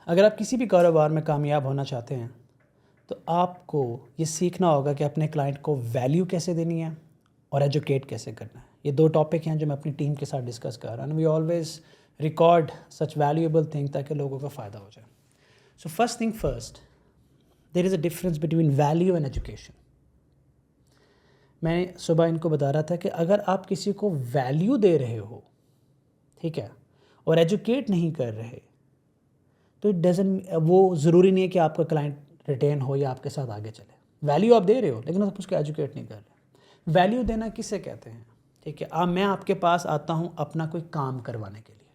اگر آپ کسی بھی کاروبار میں کامیاب ہونا چاہتے ہیں تو آپ کو یہ سیکھنا ہوگا کہ اپنے کلائنٹ کو ویلیو کیسے دینی ہے اور ایجوکیٹ کیسے کرنا ہے. یہ دو ٹاپک ہیں جو میں اپنی ٹیم کے ساتھ ڈسکس کر رہا ہوں. We always record such valuable thing تاکہ لوگوں کا فائدہ ہو جائے. So first thing first, there is a difference between value and education. میں صبح ان کو بتا رہا تھا کہ اگر آپ کسی کو ویلیو دے رہے ہو, ٹھیک ہے, اور ایجوکیٹ نہیں کر رہے تو وہ ضروری نہیں ہے کہ آپ کا کلائنٹ ریٹین ہو یا آپ کے ساتھ آگے چلے. ویلیو آپ دے رہے ہو لیکن آپ اس کو ایجوکیٹ نہیں کر رہے. ویلیو دینا کسے کہتے ہیں؟ ٹھیک ہے, میں آپ کے پاس آتا ہوں اپنا کوئی کام کروانے کے لیے.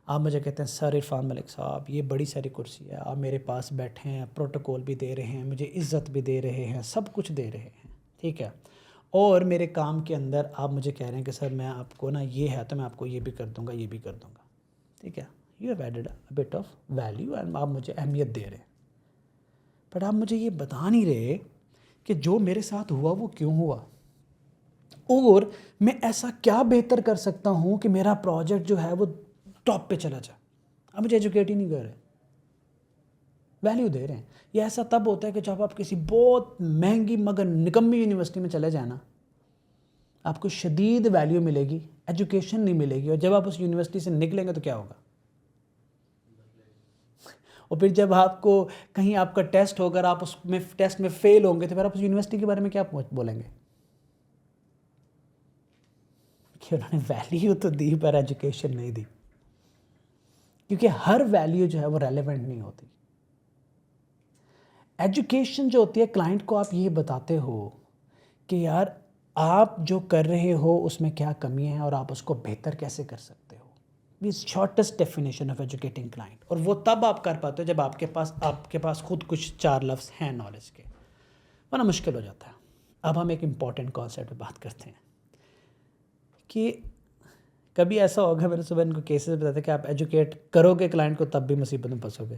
آپ مجھے کہتے ہیں سر عرفان ملک صاحب یہ بڑی ساری کرسی ہے, آپ میرے پاس بیٹھے ہیں, پروٹوکول بھی دے رہے ہیں, مجھے عزت بھی دے رہے ہیں, سب کچھ دے رہے ہیں, ٹھیک ہے, اور میرے کام کے اندر آپ مجھے کہہ رہے ہیں کہ سر میں آپ کو نا یہ ہے تو میں آپ کو یہ بھی کر دوں گا, یہ بھی کر دوں گا, ٹھیک ہے. You have added a but of value and آپ مجھے اہمیت دے رہے ہیں. بٹ آپ مجھے یہ بتا نہیں رہے کہ جو میرے ساتھ ہوا وہ کیوں ہوا, اور میں ایسا کیا بہتر کر سکتا ہوں کہ میرا پروجیکٹ جو ہے وہ ٹاپ پہ چلا جائے. آپ مجھے ایجوکیٹ ہی نہیں کر رہے, ویلیو دے رہے ہیں. یہ ایسا تب ہوتا ہے کہ جب آپ کسی بہت مہنگی مگر نکمی یونیورسٹی میں چلے جائیں نا, آپ کو شدید ویلیو ملے گی, ایجوکیشن نہیں ملے گی, اور جب آپ اس یونیورسٹی سے نکلیں گے تو کیا ہوگا. اور پھر جب آپ کو کہیں آپ کا ٹیسٹ ہوگا, آپ اس میں ٹیسٹ میں فیل ہوں گے تو پھر آپ اس یونیورسٹی کے بارے میں کیا بولیں گے کہ انہوں نے ویلیو تو دی پر ایجوکیشن نہیں دی. کیونکہ ہر ویلیو جو ہے وہ ریلیونٹ نہیں ہوتی. ایجوکیشن جو ہوتی ہے کلائنٹ کو آپ یہ بتاتے ہو کہ یار آپ جو کر رہے ہو اس میں کیا کمی ہے اور آپ اس کو بہتر کیسے کر سکتے ہو. Shortest definition of educating client. اور وہ تب آپ کر پاتے ہو جب آپ کے پاس خود کچھ 4 لفظ ہیں نالج کے, ورنہ مشکل ہو جاتا ہے. اب ہم ایک امپورٹنٹ کانسیپٹ پہ بات کرتے ہیں کہ کبھی ایسا ہوگا, میں نے صبح ان کو کیسز بتاتے کہ آپ ایجوکیٹ کرو گے کلائنٹ کو تب بھی مصیبت میں پھنسو گے.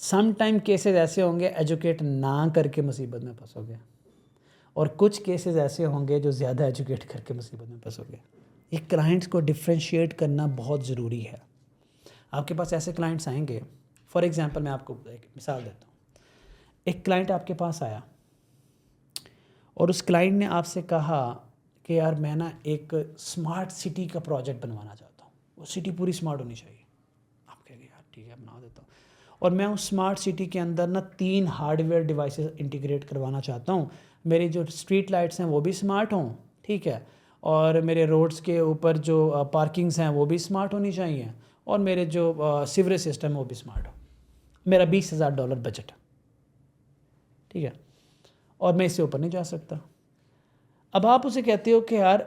سم ٹائم کیسز ایسے ہوں گے ایجوکیٹ نہ کر کے مصیبت میں پھنسو گے, اور کچھ کیسز ایسے ہوں گے جو زیادہ ایجوکیٹ کر کے مصیبت میں پھنسو گے. یہ کلائنٹس کو ڈفرینشیٹ کرنا بہت ضروری ہے. آپ کے پاس ایسے کلائنٹس آئیں گے, فار ایگزامپل میں آپ کو ایک مثال دیتا ہوں. ایک کلائنٹ آپ کے پاس آیا اور اس کلائنٹ نے آپ سے کہا کہ یار میں نا ایک اسمارٹ سٹی کا پروجیکٹ بنوانا چاہتا ہوں, وہ سٹی پوری اسمارٹ ہونی چاہیے. آپ کہیں گے یار ٹھیک ہے بنا دیتا ہوں, اور میں اس اسمارٹ سٹی کے اندر نا 3 ہارڈ ویئر ڈیوائسز انٹیگریٹ کروانا چاہتا ہوں. میری جو اسٹریٹ لائٹس ہیں وہ بھی اسمارٹ ہوں, ٹھیک ہے, اور میرے روڈز کے اوپر جو پارکنگز ہیں وہ بھی اسمارٹ ہونی چاہیے, اور میرے جو سیوریج سسٹم وہ بھی اسمارٹ ہو. میرا $20,000 بجٹ, ٹھیک ہے, اور میں اس سے اوپر نہیں جا سکتا. اب آپ اسے کہتے ہو کہ یار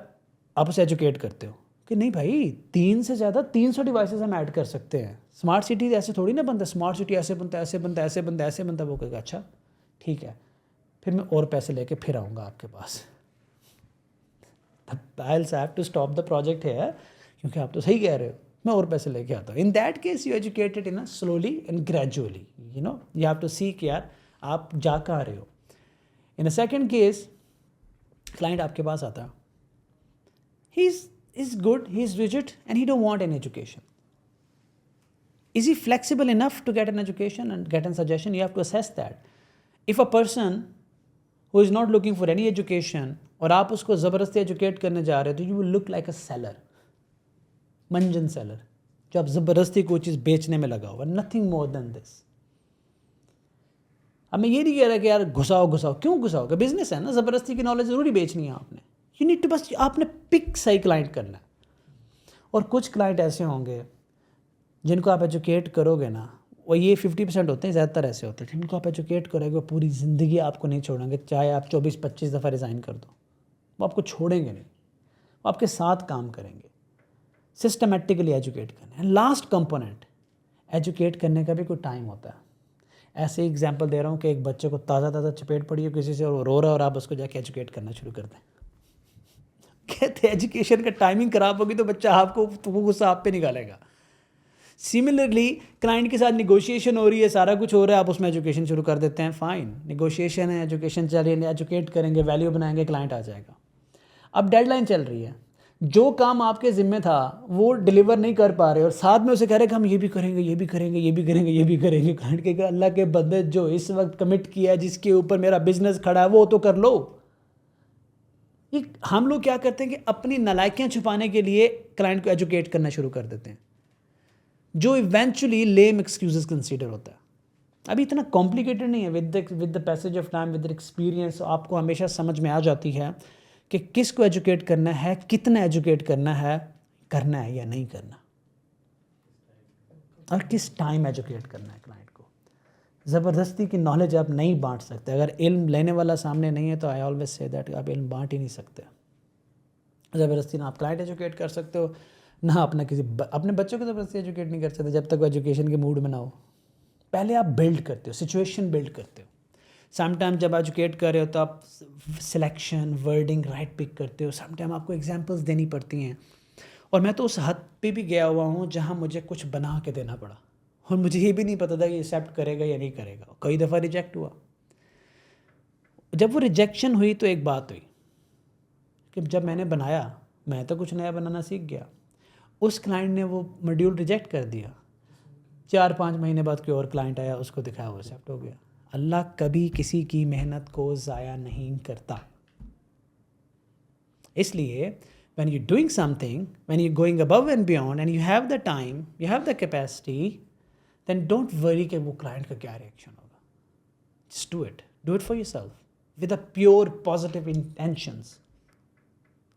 آپ اسے ایجوکیٹ کرتے ہو کہ نہیں بھائی 3 سے زیادہ 300 ڈیوائسز ہم ایڈ کر سکتے ہیں. اسمارٹ سٹی ایسے تھوڑی نہ بنتا, اسمارٹ سٹی ایسے بنتا ہے, ایسے بنتا ہے, ایسے بنتا ہے, ایسے بنتا ہے. وہ کہے گا اچھا ٹھیک ہے, پھر میں اور پیسے لے کے پھر آؤں گا آپ کے پاس. I'll have to stop the project here کیونکہ آپ تو صحیح کہہ رہے ہو, میں اور پیسے لے کے آتا ہوں. In that case you educated in a slowly and gradually, you have to see کہ یار آپ جا کہاں رہے ہو. In a second case client آپ کے پاس آتا ہے, he's good, he's rigid and he don't want any education. Is he flexible enough to get an education and get a suggestion? You have to assess that. If a person who is not looking for any education اور آپ اس کو زبردستی educate کرنے جا رہے ہیں تو you will look like a seller, منجن سیلر, جو آپ زبردستی کوئی چیز بیچنے میں لگا ہوا, نتھنگ مور دین دس. اب میں یہ نہیں کہہ رہا کہ یار گھساؤ, کیوں گھساؤ گا, بزنس ہے نا, زبردستی کی نالج ضروری بیچنی ہے آپ نے. یو نیڈ ٹو, بس آپ نے پک صحیح کلائنٹ کرنا ہے. اور کچھ کلائنٹ ایسے ہوں گے جن کو آپ ایجوکیٹ کرو گے نا, اور یہ 50% ہوتے ہیں, زیادہ تر ایسے ہوتے ہیں جن کو آپ ایجوکیٹ کرو گے پوری زندگی آپ کو نہیں چھوڑیں گے, چاہے آپ 24-25 دفعہ ریزائن کر دو, وہ آپ کو چھوڑیں گے نہیں, وہ آپ کے ساتھ کام کریں گے. سسٹمیٹکلی ایجوکیٹ کرنا ہے. لاسٹ کمپوننٹ, ایجوکیٹ کرنے کا بھی کوئی ٹائم ہوتا ہے. ایسے ایگزامپل دے رہا ہوں کہ ایک بچے کو تازہ چپیٹ پڑی ہو کسی سے اور رو رہا ہے, اور آپ اس کو جا کے ایجوکیٹ کرنا شروع کر دیں. کہتے ہیں ایجوکیشن کا ٹائمنگ خراب ہوگی تو بچہ آپ کو وہ غصہ آپ پہ نکالے گا. سملرلی کلائنٹ کے ساتھ نیگوشیشن ہو رہی ہے, سارا کچھ ہو رہا ہے, آپ اس میں ایجوکیشن شروع کر دیتے ہیں. فائن, نیگوشیشن ہے, ایجوکیشن چل رہی ہے, ایجوکیٹ کریں گے, ویلیو بنائیں گے, کلائنٹ آ جائے گا. اب ڈیڈ لائن چل رہی ہے, جو کام آپ کے ذمہ تھا وہ ڈیلیور نہیں کر پا رہے اور ساتھ میں اسے کہہ رہے کہ ہم یہ بھی کریں گے، یہ بھی کریں گے، یہ بھی کریں گے، یہ بھی کریں گے. کلائنٹ کہے گا اللہ کے بندے جو اس وقت کمٹ کیا ہے، جس کے اوپر میرا بزنس کھڑا ہے، وہ تو کر لو. یہ ہم لوگ کیا کرتے ہیں کہ اپنی نالائکیاں چھپانے کے لیے کلائنٹ کو ایجوکیٹ کرنا شروع کر دیتے ہیں، جو ایونچولی لیم ایکسکیوزز کنسیڈر ہوتا ہے. ابھی اتنا کمپلیکیٹڈ نہیں ہے. With the passage of time, with experience آپ کو ہمیشہ سمجھ میں آ جاتی ہے کہ کس کو ایجوکیٹ کرنا ہے، کتنا ایجوکیٹ کرنا ہے یا نہیں کرنا، اور کس ٹائم ایجوکیٹ کرنا ہے کلائنٹ کو. زبردستی کی نالج آپ نہیں بانٹ سکتے. اگر علم لینے والا سامنے نہیں ہے تو آئی آلویز سے دیٹ آپ علم بانٹ ہی نہیں سکتے. زبردستی نہ آپ کلائنٹ ایجوکیٹ کر سکتے ہو، نہ اپنا اپنے بچوں کو زبردستی ایجوکیٹ نہیں کر سکتے جب تک وہ ایجوکیشن کے موڈ میں نہ ہو. پہلے آپ بلڈ کرتے ہو، سچویشن بلڈ کرتے ہو. سم ٹائم جب ایجوکیٹ کر رہے ہو تو آپ سلیکشن ورڈنگ رائٹ پک کرتے ہو. سم ٹائم آپ کو ایگزامپلس دینی پڑتی ہیں، اور میں تو اس حد پہ بھی گیا ہوا ہوں جہاں مجھے کچھ بنا کے دینا پڑا اور مجھے یہ بھی نہیں پتا تھا کہ ایکسیپٹ کرے گا یا نہیں کرے گا. کئی دفعہ ریجیکٹ ہوا. جب وہ ریجیکشن ہوئی تو ایک بات ہوئی کہ جب میں نے بنایا، میں تو کچھ نیا بنانا سیکھ گیا. اس کلائنٹ نے وہ ماڈیول ریجیکٹ کر دیا. 4-5 مہینے بعد کوئی اور کلائنٹ آیا، اس کو دکھایا، وہ ایکسیپٹ ہو گیا. اللہ کبھی کسی کی محنت کو ضائع نہیں کرتا. اس لیے when you're doing something, when you're going above and beyond and you have the time, you have the capacity, then don't worry کہ وہ کلائنٹ کا کیا ریئیکشن ہوگا. Just do it. Do it for yourself with a pure positive intentions.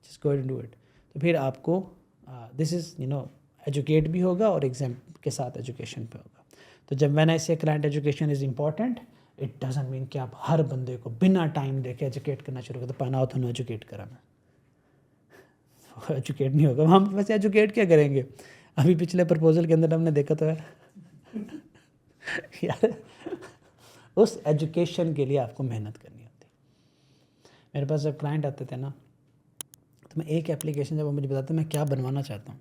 Just go ahead and do it. تو پھر آپ کو this is educate بھی ہوگا اور ایگزام کے ساتھ ایجوکیشن پہ ہوگا. تو جب میں نے ایسے client education is important, it doesn't mean کہ آپ ہر بندے کو بنا ٹائم دے کے ایجوکیٹ کرنا شروع کرتے. پانا تو ایجوکیٹ کرا میں ایجوکیٹ نہیں ہوگا. ہم ویسے ایجوکیٹ کیا کریں گے؟ ابھی پچھلے پرپوزل کے اندر ہم نے دیکھا تو یار اس ایجوکیشن کے لیے آپ کو محنت کرنی ہوتی. میرے پاس جب کلائنٹ آتے تھے نا، تو میں ایک ایپلیکیشن جب وہ مجھے بتاتے میں کیا بنوانا چاہتا ہوں،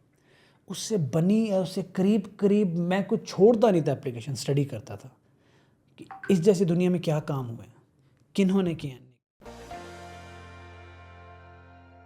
اس سے بنی ہے، اس سے قریب میں کچھ چھوڑتا نہیں تھا. ایپلیکیشن اسٹڈی کرتا تھا کہ اس جیسی دنیا میں کیا کام ہوئے ہیں، کنہوں نے کیے ہیں.